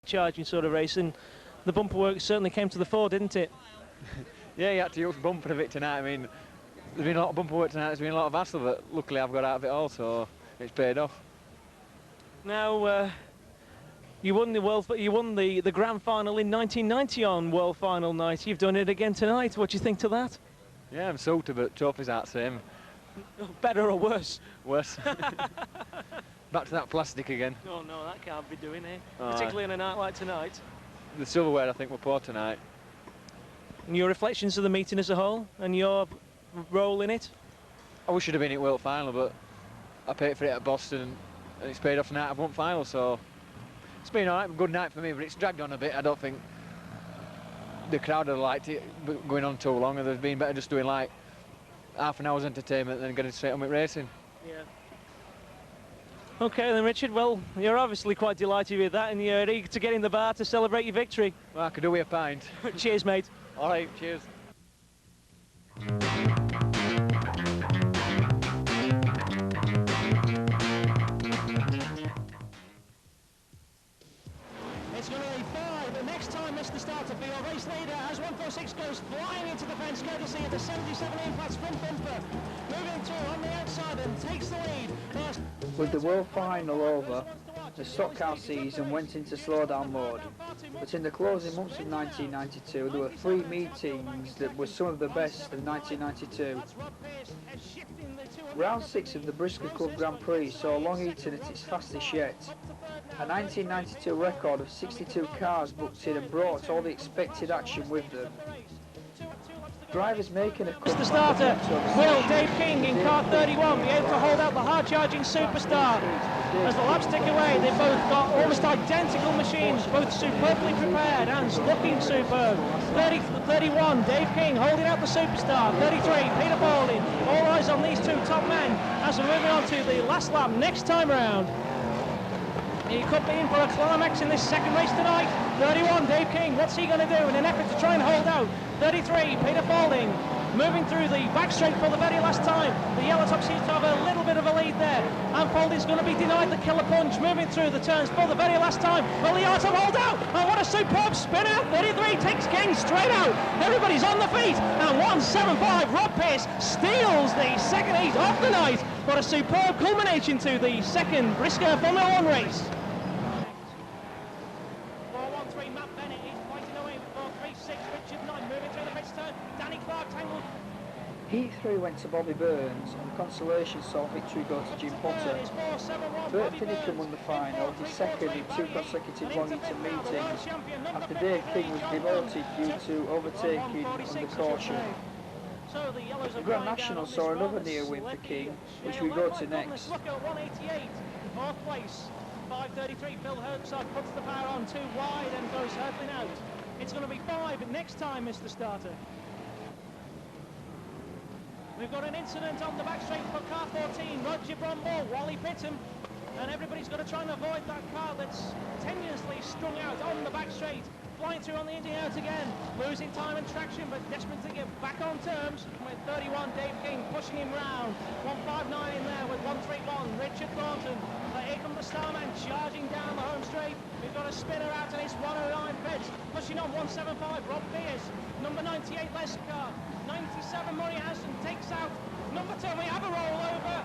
charging sort of race, and the bumper work certainly came to the fore, didn't it? Yeah, you had to use bumper a bit tonight. I mean, there's been a lot of bumper work tonight, there's been a lot of hassle, but luckily I've got out of it all, so it's paid off. Now, you won the grand final in 1990 on World Final night. You've done it again tonight. What do you think to that? Yeah, I'm salty, but trophies aren't the same. Better or worse? Worse. Back to that plastic again. No, that can't be doing it. Particularly on a night like tonight. The silverware, I think, were poor tonight. And your reflections of the meeting as a whole and your role in it? I wish I'd have been at World Final, but I paid for it at Boston, and it's paid off tonight. I've won final, so it's been all right. A good night for me, but it's dragged on a bit. I don't think the crowd have liked it going on too long, and there's been better just doing like half an hour's entertainment than getting straight on with racing. Yeah. Okay then, Richard, well, you're obviously quite delighted with that, and you're eager to get in the bar to celebrate your victory. Well, I could do with a pint. Cheers, mate. All right, cheers. It's going to be 5, but next time Mr. Starter for your race leader as 146 goes flying into the fence, courtesy of the 77 Impact front bumper. Moving through on the outside and takes the lead. First. With the World Final over, the stock car season went into slowdown mode. But in the closing months of 1992, there were 3 meetings that were some of the best of 1992. Round 6 of the Brisca Club Grand Prix saw Long Eaton at its fastest yet. A 1992 record of 62 cars booked in and brought all the expected action with them. Drivers making a comeback. The starter, will Dave King in car 31 be able to hold out the hard-charging superstar? As the laps tick away, they've both got almost identical machines, both superbly prepared and looking superb. 31, Dave King holding out the superstar. 33, Peter Balding. All eyes on these two top men as we're moving on to the last lap next time round. He could be in for a climax in this second race tonight. 31, Dave King, what's he going to do in an effort to try and hold out? 33, Peter Balding, moving through the back straight for the very last time. The yellow top seems to have a little bit of a lead there. And Balding's going to be denied the killer punch, moving through the turns for the very last time. Will the yellow top hold out? And what a superb spin out. 33 takes King straight out. Everybody's on the feet. And 175, Rob Pearce steals the second heat of the night. What a superb culmination to the second Brisca Formula 1 race. Heat 3 went to Bobby Burns, and consolation saw victory go to Jim Potter. Bert Finnegan won the final, his second in 2 consecutive Long Eaton meetings, after Dave King was demoted due to overtaking under caution. The Grand National saw another near win for King, which we go to next. 4th place, 5:33, Phil Herzog puts the power on too wide and goes hurtling out. It's going to be 5 next time, Mr. Starter. We've got an incident on the back straight for car 14, Roger Bromwell, Wally Pitton, and everybody's got to try and avoid that car that's tenuously strung out on the back straight. Flying through on the in out again, losing time and traction, but desperate to get back on terms with 31, Dave King pushing him round. 159 in there with 131, Richard Thornton. Here come the Starman charging down the home straight. We've got a spinner out and it's 109 Feds. Pushing on 175, Rob Pierce. Number 98, Lescar. 97, Murray Hansen takes out number 10. We have a rollover.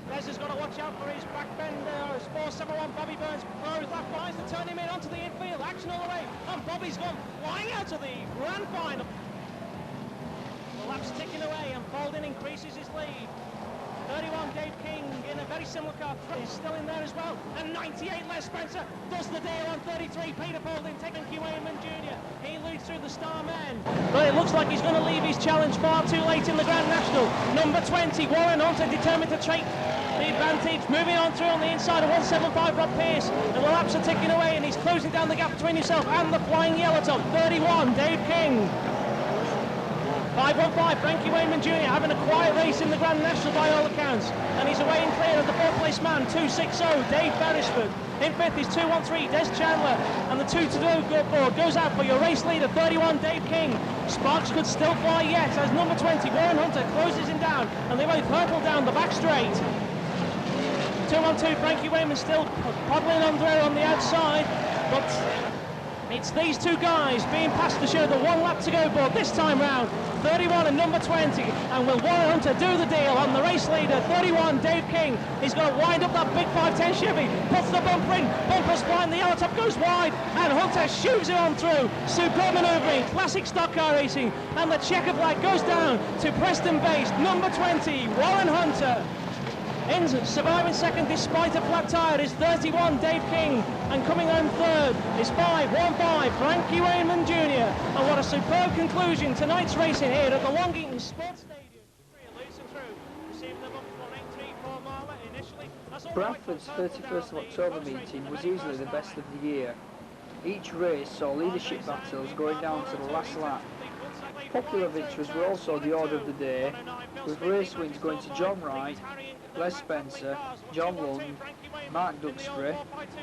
Les has got to watch out for his back bender. It's 471, Bobby Burns throws left behind to turn him in onto the infield. Action all the way. And Bobby's gone flying out of the grand final. The lap's ticking away and Baldwin increases his lead. 31, Dave King in a very similar car. He's still in there as well. And 98, Les Spencer does the deal on 33. Peter Baldwin taking Q. Wayman Jr. He leads through the Starman. But it looks like he's going to leave his challenge far too late in the Grand National. Number 20, Warren Hunter, determined to take the advantage. Moving on through on the inside of 175, Rob Pierce. And the laps are ticking away and he's closing down the gap between himself and the flying yellow top. 31, Dave King. 515, Frankie Wayman Jr. having a quiet race in the Grand National by all accounts. And he's away and clear of the 4th place man, 260, Dave Beresford. In 5th is 213, Des Chandler. And the 2-2 goes out for your race leader, 31, Dave King. Sparks could still fly yet as number 20, Warren Hunter, closes him down. And they both hurtle down the back straight. 212, Frankie Wayman still puddling on through on the outside. But it's these two guys being passed to show the 1 lap to go board this time round. 31 and number 20, and will Warren Hunter do the deal on the race leader? 31, Dave King. He's going to wind up that big 510 Chevy, puts the bumper in, bumper's flying, the yellow top goes wide, and Hunter shoots it on through. Superb manoeuvring, classic stock car racing, and the checker flag goes down to Preston-based number 20, Warren Hunter. In surviving second despite a flat tyre is 31, Dave King, and coming home third is 515, Frankie Wayman Jr. And what a superb conclusion tonight's racing here at the Longington Sports Stadium. Bradford's 31st of October meeting was easily the best of the year. Each race saw leadership battles going down to the last lap. Popular victories were also the order of the day, with race wins going to John Wright, Les Spencer, John Lund, Mark Duxbury.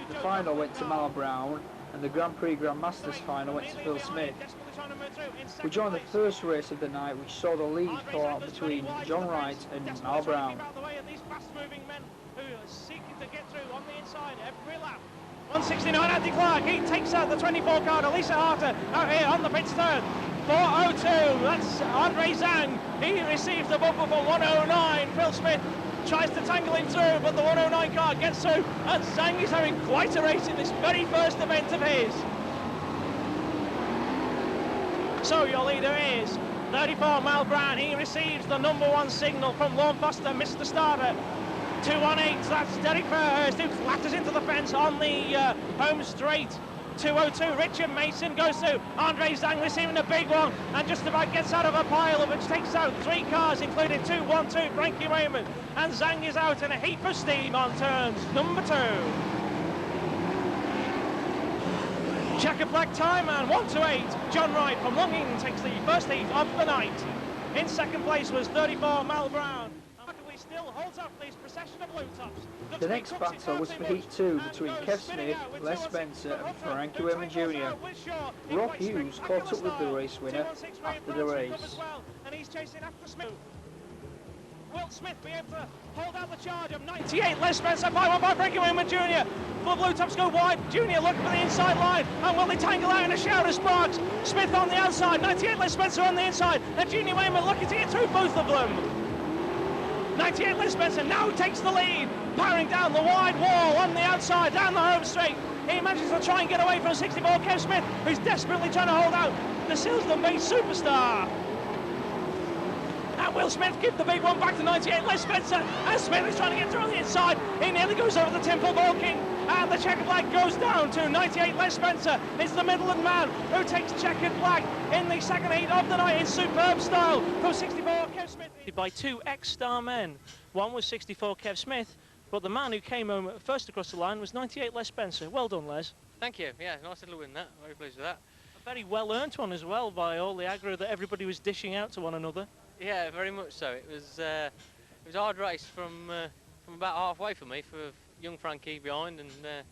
The final went to Mal Brown, and the Grand Prix Grandmasters final went to Phil Smith. We joined the first race of the night, which saw the lead fall out between John Wright and Mal Brown. 169, Andy Clark, he takes out the 24 car, Elisa Harter out here on the pit turn. 402, that's Andre Zhang. He receives the bumper for 109. Phil Smith tries to tangle him through, but the 109 car gets through, and Zhang is having quite a race in this very first event of his. So your leader is 34, Mal Brown. He receives the number 1 signal from Lorne Foster, Mr. Starter. 218, that's Derek Fairhurst, who flatters into the fence on the home straight. 202, Richard Mason goes through. Andre Zhang receiving a big one and just about gets out of a pile, which takes out 3 cars, including 212, Frankie Wayman. And Zhang is out in a heap of steam on turns number 2. Checker flag time, and 128, John Wright from Longington takes the first heat of the night. In second place was 34, Mal Brown. Still holds up this procession of blue tops. The next battle was for Heat 2 between Kev Smith, Les Spencer and Frankie Wayman Jr. Rob Hughes caught up with the race winner after the race. And he's chasing after Smith. Will Smith be able to hold out the charge of 98, Les Spencer, 515, Frankie Wayman Jr. The blue tops go wide, Jr. looking for the inside line, and will they tangle out in a shower of sparks? Smith on the outside, 98, Les Spencer on the inside, and Junior Wayman looking to get through both of them. 98, Les Spencer now takes the lead, powering down the wide wall on the outside, down the home straight. He manages to try and get away from 64, Kev Smith, who's desperately trying to hold out the Silsden-based superstar. And Will Smith give the big one back to 98, Les Spencer, and Smith is trying to get through on the inside. He nearly goes over the Temple Balking, and the checkered flag goes down to 98, Les Spencer. It's the Midland man who takes checkered flag in the second heat of the night in superb style from 64, Kev Smith. By 2 ex-star men. One was 64, Kev Smith, but the man who came home first across the line was 98, Les Spencer. Well done, Les. Thank you. Yeah, nice little win that. Very pleased with that. A very well-earned one as well, by all the aggro that everybody was dishing out to one another. Yeah, very much so. It was a hard race from about halfway for me, for young Frankie behind, and then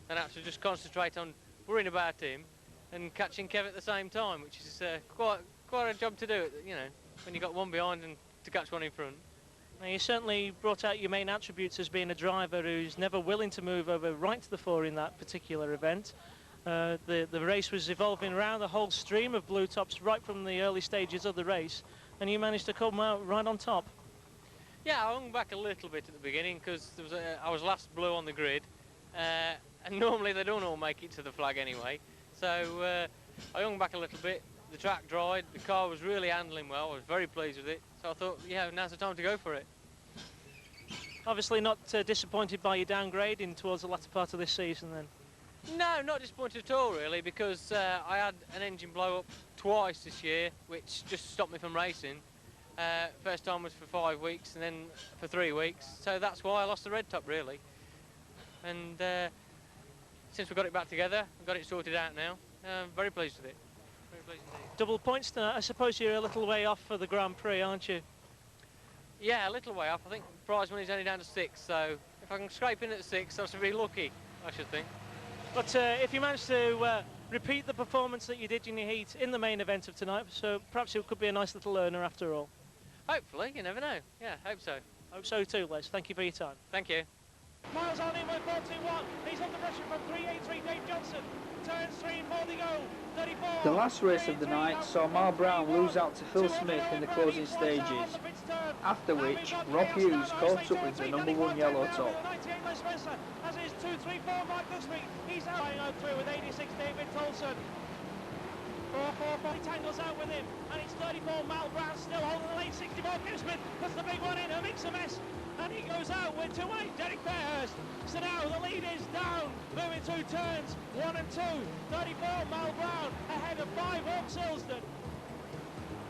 I had to just concentrate on worrying about him and catching Kev at the same time, which is quite a job to do, you know, when you got one behind and to catch one in front. Now, you certainly brought out your main attributes as being a driver who's never willing to move over right to the fore in that particular event. The race was evolving around the whole stream of blue tops right from the early stages of the race, and you managed to come out right on top. Yeah, I hung back a little bit at the beginning because I was last blue on the grid, and normally they don't all make it to the flag anyway. So I hung back a little bit. The track dried, the car was really handling well. I was very pleased with it. So I thought, yeah, now's the time to go for it. Obviously not disappointed by your downgrade in towards the latter part of this season then? No, not disappointed at all really, because I had an engine blow up twice this year, which just stopped me from racing. First time was for 5 weeks and then for 3 weeks, so that's why I lost the red top really. And since we got it back together, we've got it sorted out now, I'm very pleased with it. Very pleased indeed. Double points tonight. I suppose you're a little way off for the Grand Prix, aren't you? Yeah, a little way off. I think prize money's only down to 6, so if I can scrape in at 6, I should be lucky, I should think. But if you manage to repeat the performance that you did in your heat in the main event of tonight, so perhaps it could be a nice little learner after all. Hopefully, you never know. Yeah, hope so. Hope so too, Les. Thank you for your time. Thank you. Miles on in with 421. He's under pressure from 383, Dave Johnson. The last race of the night saw Mal Brown lose out to Phil Smith in the closing stages, after which Rob Hughes caught up with the #1 yellow top. As is 2-3-4 Michael Street, he's out through with 86 David Tolson. 4-4-4, he tangles out with him, and it's 34 Mal Brown still holding the lead. 64 Kim Smith puts the big one in, and makes a mess, and he goes out with 2-8 Derek Fairhurst. So now the lead is down, moving through turns 1 and 2. 34 Mal Brown ahead of 5 Hawks Silsden.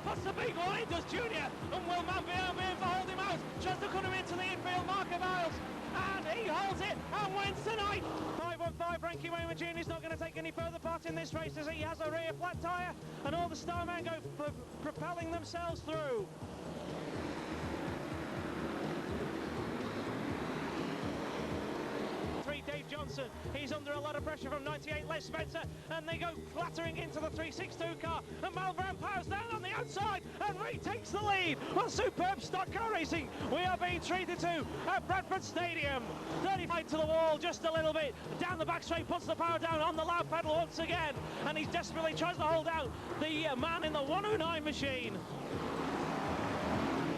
Puts the big one in, does Junior, and will man be able to hold him out? Tries to cut him into the infield, Marker Miles, and he holds it and wins tonight. 5-1-5, Frankie Wayman Jr. is not going to take any further part in this race as he has a rear flat tyre, and all the Starmen go propelling themselves through. 3 Dave Johnson, he's under a lot of pressure from 98 Les Spencer, and they go flattering into the 362 car, and Mal Brown powers down on the outside and retakes the lead. Well, superb stock car racing we are being treated to at Bradford Stadium. 35 to the wall just a little bit, down the back straight, puts the power down on the loud pedal once again, and he desperately tries to hold out the man in the 109 machine.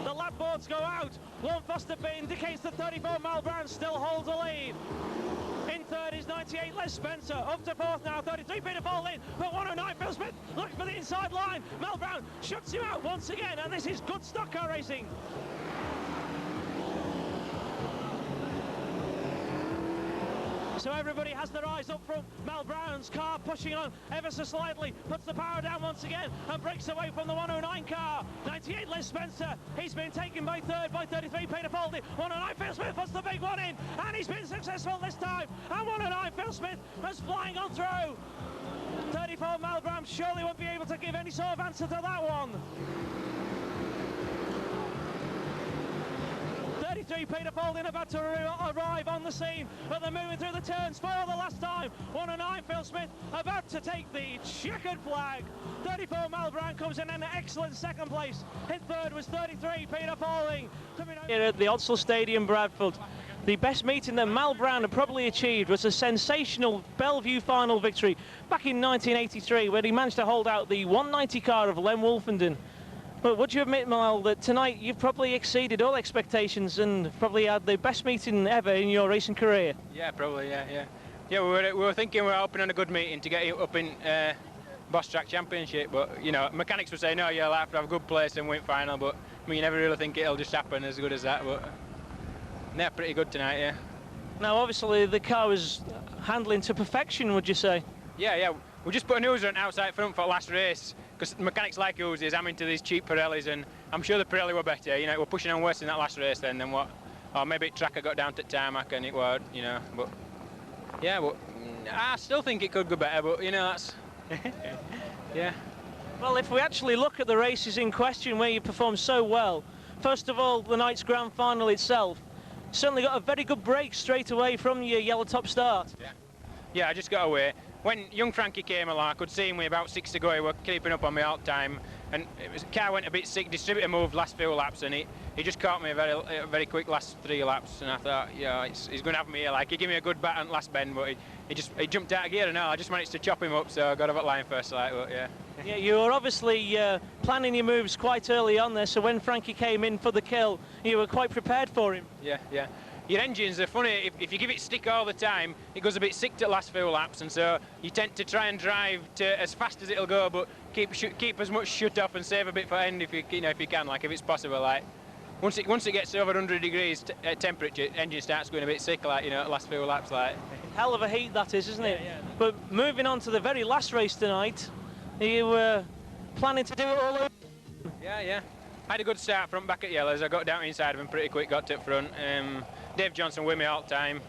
The lap boards go out. Lorne Foster indicates that 34 Mal Brown still holds the lead. In third is 98 Les Spencer, up to fourth now, 33 Peter Foley, but 109 Phil Smith looks for the inside line. Mal Brown shuts him out once again, and this is good stock car racing. So everybody has their eyes up front. Mal Brown's car pushing on ever so slightly, puts the power down once again and breaks away from the 109 car. 98 Les Spencer, he's been taken by third by 33 Peter Foley. 109 Phil Smith puts the big one in, and he's been successful this time. And 109 Phil Smith was flying on through. 34 Mal Brown surely won't be able to give any sort of answer to that one. 33 Peter Folding about to arrive on the scene, but they're moving through the turns for the last time. 109 Phil Smith about to take the checkered flag. 34 Mal Brown comes in an excellent second place. In third was 33 Peter Folding. Here at the Odsal Stadium, Bradford, the best meeting that Mal Brown had probably achieved was a sensational Bellevue final victory back in 1983, where he managed to hold out the 190 car of Len Wolfenden. But would you admit, Mal, that tonight you've probably exceeded all expectations and probably had the best meeting ever in your racing career? Yeah, probably, yeah. Yeah, we were thinking we were hoping on a good meeting to get it up in Boss Track Championship, but, you know, mechanics were saying, no, you'll have to have a good place and win final, but, I mean, you never really think it'll just happen as good as that, but they're pretty good tonight, yeah. Now, obviously, the car was handling to perfection, would you say? Yeah, we just put a Uzi on outside front for the last race, because mechanics like Uzis, I'm into these cheap Pirellis, and I'm sure the Pirelli were better, you know, we're pushing on worse in that last race then than what, or maybe tracker got down to tarmac and it was, you know, but, yeah, but I still think it could go better, but, you know, that's, yeah. Well, if we actually look at the races in question where you performed so well, first of all, the night's grand final itself, certainly got a very good break straight away from your yellow top start. Yeah, I just got away. When young Frankie came along, I could see him with about 6 to go. He was keeping up on me all the time, and the car went a bit sick. Distributor moved last few laps, and he just caught me a very quick last 3 laps. And I thought, yeah, he's going to have me here. Like, he gave me a good bat on last bend, but he jumped out of gear, and I just managed to chop him up. So I got up at line first, like, but yeah. Yeah, you were obviously planning your moves quite early on there. So when Frankie came in for the kill, you were quite prepared for him. Yeah. Your engines are funny, if you give it stick all the time, it goes a bit sick at last few laps, and so you tend to try and drive to as fast as it'll go, but keep as much shut off and save a bit for end if you can, like if it's possible. Like once it gets over 100 degrees temperature, engine starts going a bit sick, like, you know, at last few laps, like. Hell of a heat that is, isn't it? Yeah. But moving on to the very last race tonight, you were planning to do it all over. Yeah. I had a good start from back at Yellows. I got down inside of him pretty quick, got to the front. Dave Johnson with me all the time.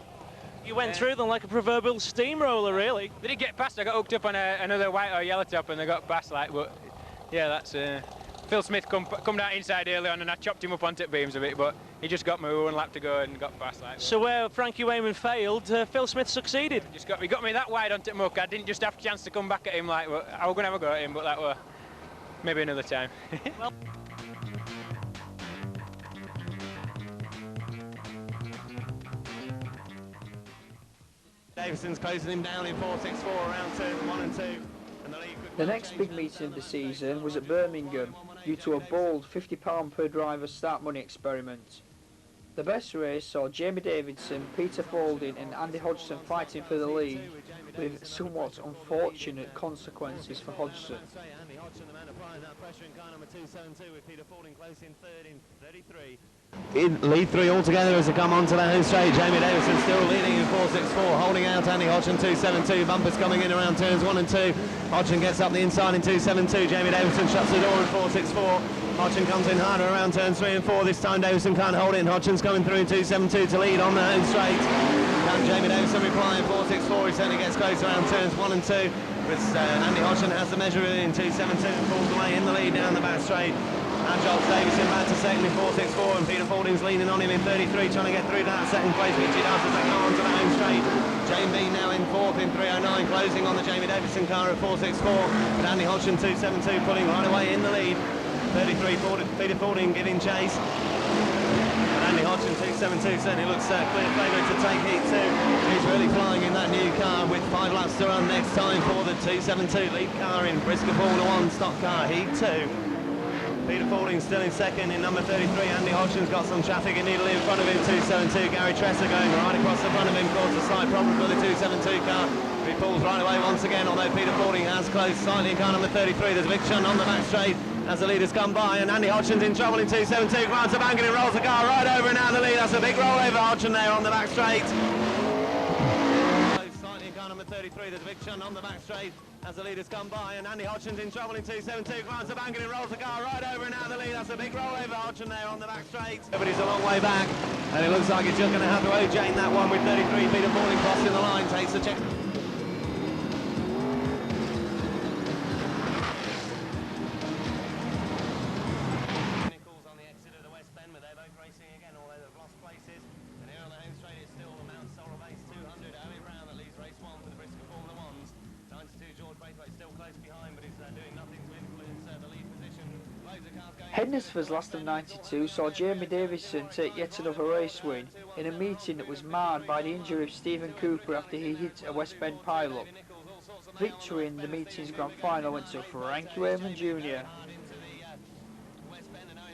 You went through them like a proverbial steamroller, really. They did get past. I got hooked up on another white or yellow top, and they got past. Like, but yeah, that's Phil Smith come down inside early on, and I chopped him up on tip beams a bit, but he just got me 1 lap to go and got past. Like, so where Frankie Wayman failed, Phil Smith succeeded. He got me that wide on tip muck. I didn't just have a chance to come back at him. Like, well, I was going to have a go at him, but that were maybe another time. Well, Davison's closing him down in 4.64, around turn 1 and 2. The next big meeting of the season was at Birmingham due to a bold £50 per driver start money experiment. The best race saw Jamie Davidson, Peter Faulding and Andy Hodgson fighting for the lead, with somewhat unfortunate consequences for Hodgson. Andy Hodgson, the man applying that pressure in car number 272, with Peter Faulding close in third in 33. In lead three altogether as they come onto the home straight. Jamie Davidson still leading in 4.64, holding out Andy Hodgson 2.72. Bumpers coming in around turns 1 and 2. Hodgson gets up the inside in 2.72. Jamie Davidson shuts the door in 4.64. Hodgson comes in harder around turns 3 and 4. This time Davidson can't hold it, and Hodgson's coming through in 2.72 to lead on the home straight. Can Jamie Davidson reply in 4.64? He certainly gets close around turns 1 and 2. But Andy Hodgson has the measure in 2.72 and pulls away in the lead down the back straight. Angel Davidson back to second in 4.64, and Peter Faulding's leaning on him in 33, trying to get through to that second place, which he does as they go on to the home straight. Jamie Bean now in fourth in 3.09, closing on the Jamie Davidson car at 4.64, but Andy Hodgson 2.72 pulling right away in the lead. 33, Peter Faulding giving chase. But Andy Hodgson 2.72 certainly looks clear favourite to take heat 2. He's really flying in that new car with 5 laps to run next time for the 2.72 lead car in Brisca Formula 1 stock car heat 2. Peter Faulding still in second in number 33. Andy Hodgson's got some traffic in Needle in front of him, 2.72. Gary Tresser going right across the front of him, caused a slight problem for the 2.72 car. He pulls right away once again, although Peter Faulding has closed slightly in car number 33. There's a big shunt on the back straight as the leaders come by, and Andy Hodgson's in trouble in 2.72. Grants a bank and he rolls the car right over and out the lead. That's a big roll over Hodgson there on the back straight. Slightly in car number 33. There's a big shunt on the back straight as the leaders come by, and Andy Hodgson's in trouble in 2.72. Grants a bank and he rolls the car right over and out the lead. That's a big roll over Hodgson there on the back straight. But he's a long way back, and it looks like he's just going to have to O-Jane that one with 33. Peter Faulding crossing the line, takes the check. Hednesford's last of 92 saw Jamie Davidson take yet another race win in a meeting that was marred by the injury of Stephen Cooper after he hit a West Bend pile-up. Victory in the meeting's grand final went to Frankie Wayman Jr.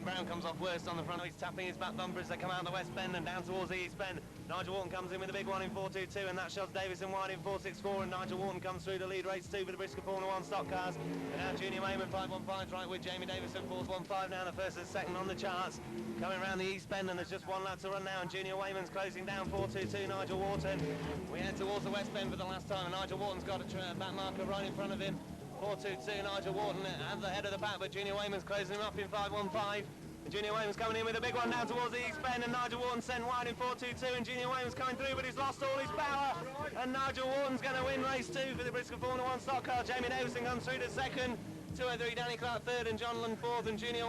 Brown comes off worst on the front. He's tapping his back bumper as they come out of the West Bend and down towards the East Bend. Nigel Wharton comes in with a big one in 4.22, and that shoves Davison wide in 4.64, and Nigel Wharton comes through to lead race 2 for the Brisca Formula 1 stock cars. And now Junior Wayman 5.15 right with Jamie Davison 4.15 now, the first and second on the charts. Coming around the East Bend, and there's just one lap to run now, and Junior Wayman's closing down 4.22 Nigel Wharton. We head towards the West Bend for the last time, and Nigel Wharton's got a back marker right in front of him. 4.22 Nigel Wharton at the head of the pack, but Junior Wayman's closing him up in 5.15. Junior Wayman's coming in with a big one down towards the East Bend, and Nigel Wharton sent wide in 4.22, and Junior Wayman's coming through, but he's lost all his power, and Nigel Wharton's going to win race 2 for the Brisca Formula 1 stock car. Jamie Davison comes through to second, 203 Danny Clark third, and John Lund fourth, and Junior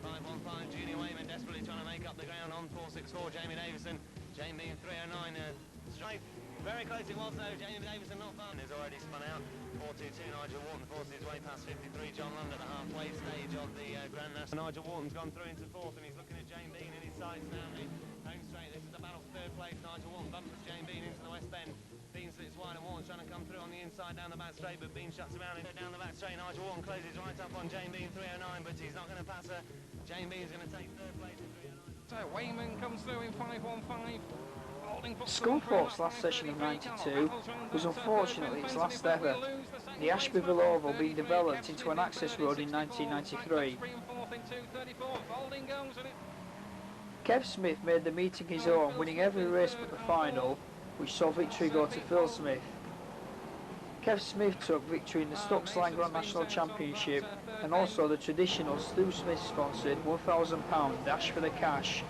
5.15 Junior Wayman desperately trying to make up the ground on 4.64 Jamie Davison. Jamie in 3.09 straight. Very close it was though, Jamie Davison not far. Has already spun out. 4.22 Nigel Wharton forces his way past 53 John Lund at the halfway stage of the Grand National. Nigel Wharton's gone through into fourth, and he's looking at Jane Bean in his sights now. Home straight, this is the battle for third place. Nigel Wharton bumpers Jane Bean into the West Bend. Bean sits wide, and Wharton's trying to come through on the inside down the back straight, but Bean shuts him out and down the back straight. Nigel Wharton closes right up on Jane Bean 3.09, but he's not going to pass her. Jane Bean's going to take third place in 3.09. So Wayman comes through in 5.15. Scunthorpe's last session of 92 was unfortunately its last ever, the Ashbyville Oval being developed into an access road in 1993. Kev Smith made the meeting his own, winning every race but the final, which saw victory go to Phil Smith. Kev Smith took victory in the Stuxline Grand National Championship and also the traditional Stu Smith sponsored £1,000 Dash for the Cash,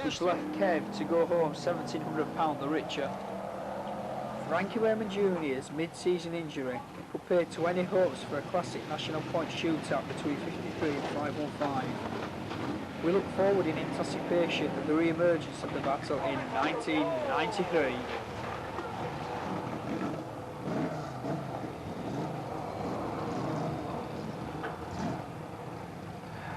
which left Kev to go home £1,700 the richer. Frankie Wayman Jr.'s mid-season injury compared to any hopes for a classic national point shootout between 53 and 515. We look forward in anticipation of the re-emergence of the battle in 1993.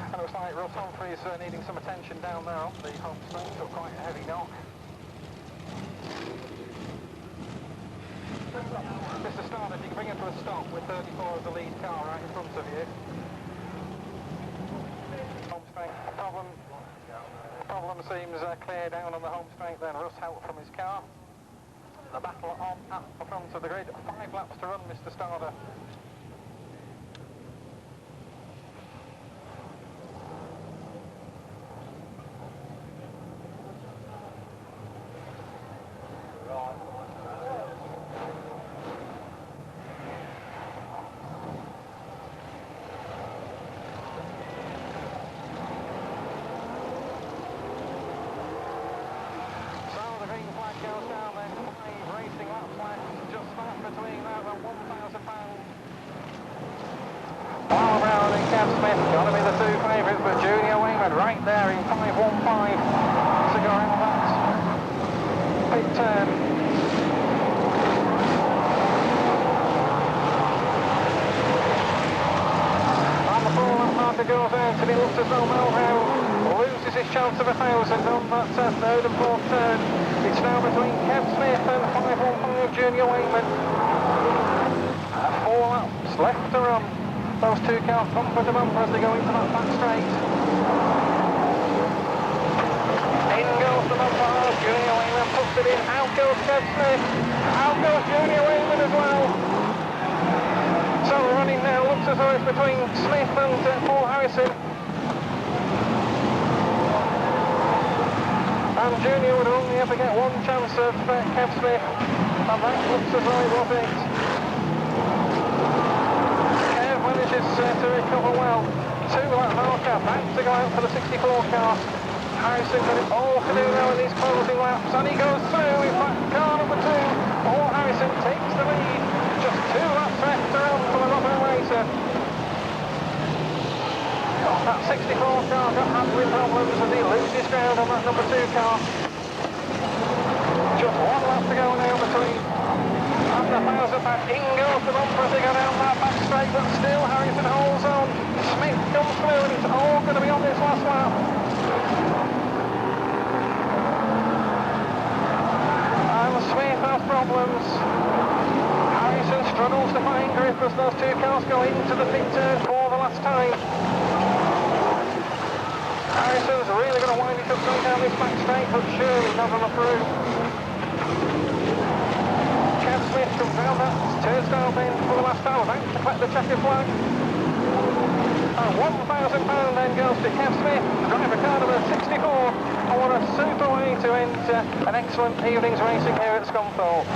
And it looks like Ross Humphrey's needing some attention down there on the home straight, so quite a heavy knock. Mr. Starr, if you can bring him to a stop with 34 as the lead car right in front of you. Home strength problem seems clear down on the home strength then. Russ help from his car. The battle on at the front of the grid. 5 laps to run, Mr. Starder. Got to be the 2 favourites, but Junior Wayman right there in 5.15 to go around that pit turn. On the full lap marker goes out, and it looks as though Melville loses his chance of 1,000 on that third and fourth turn. It's now between Kev Smith and 5.15 Junior Wayman. 4 laps left to run. Those 2 cars bumper to bumper as they go into that back straight. In goes the bumper, Junior Wayman puts it in, out goes Kev Smith, out goes Junior Wayman as well. So running now looks as though it's between Smith and Paul Harrison. And Junior would only ever get 1 chance of Kev Smith, and that looks as though it was it. Manages to recover well. 2 lap marker, back to go out for the 64 car. Harrison got it all to do now in these closing laps, and he goes through. In fact, car number 2, Paul Harrison takes the lead. Just 2 laps left to run for the Robert Racer. That 64 car got handling problems as he loses ground on that number 2 car. Just 1 lap to go now between. And the 1,000 back, in goes the bumper as they go down that back straight, but still Harrison holds on. Smith comes through and it's all going to be on this last lap. And Smith has problems. Harrison struggles to find grip as those 2 cars go into the pit turn for the last time. Harrison's really going to wind it up going down this back straight, but surely not on the through. Smith comes round that turnstile bend for the last time, about to collect the checkered flag. And £1,000 then goes to Kev Smith, driver car number 64. And what a super way to end an excellent evening's racing here at Scunthorpe.